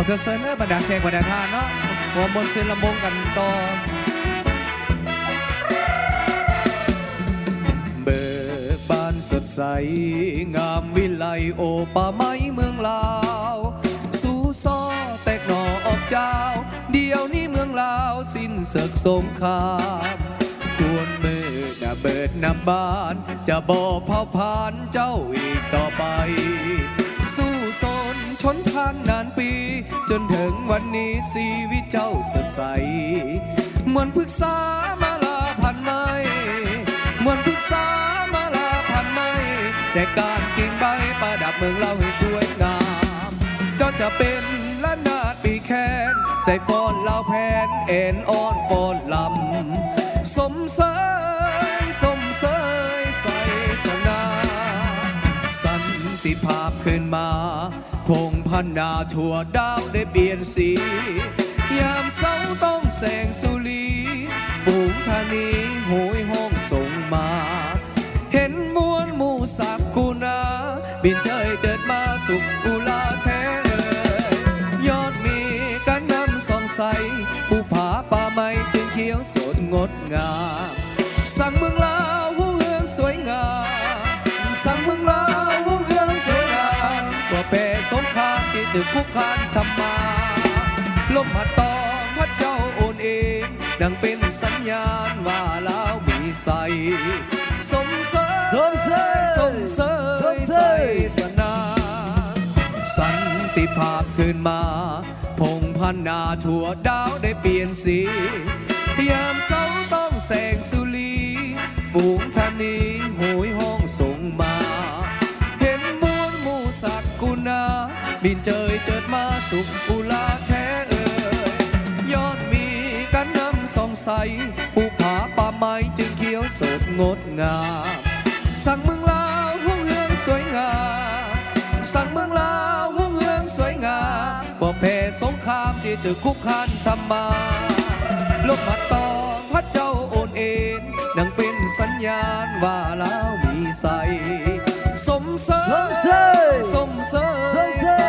เอาเซอร์เนอร์บรรดาแขกบรรดาทานเนาะหัวบนเส้นลำวงกันต่อเบิกบานสดใสงามวิไลโอป่าไม้เมืองลาวสู้ซ้อแตกหน่อออกเจ้าเดี๋ยวนี้เมืองลาวสิ้นศึกสงครามกวนมือหน้าเบิดหน้าบ้านจะบ่เผาผลาญเจ้าอีกต่อไปสู้สนทนทานนานปีจนถึงวันนี้ชีวิตเจ้าสดใสเหมือนพฤกษามาลาพันไม้เหมือนพฤกษามาลาพันไม้แต่การกิ่งใบประดับเมืองเราให้สวยงามจนจะเป็นล้านนาดปีแคนใส่ฟอนเล่าแผนเอ็นอ่อนฟอนลำสมเสยสมเสยใส่สนาสันติภาพขึ้นมาพงพันนาทั่วดาวได้เปลี่ยนสียามเศร้าต้องแสงสุรีฝูงธานีโหยห้องส่งมาเห็นมวลหมู่สักกูนาบินเจยเจิดมาสุขอุลาแท้ยอดมีการนำส่องใสภูผาป่าไม้จึงเขียวสดงดงามสั่งเมืองลาวหูเฮืองสวยงามสั่งเมืองลาวหูเฮืองสวยงามว่าแพ้สงครามที่ตึกคุกคานทำมาลมพัดตองพัดเจ้าโอนเองดังเป็นสัญญาณว่าลาวมีใสสมเสยสมเสยสมเสยใสสนาสันติภาพขึ้นมาพงพันนาทั่วดาวได้เปลี่ยนสียามเศร้าต้องแสงสุรีฝูงธานีโหยห้องส่งมาเห็นมวลหมู่สักกุณาบินเจยเจิดมาสุขอุลาแท้ยอดมีการนำส่องใสภูผาป่าไม้จึงเขียวสดงดงามสั่งเมืองลาวห้องเฮืองสวยงามสั่งเมืองลาวห้องเฮืองสวยงามว่าแพ้สงครามที่ตึกคุกคานทำมาลมพัดตองพัดเจ้าโอนเอ็นดังเป็นสัญญาณว่าลาวมีใสสมเสยสมเสยใส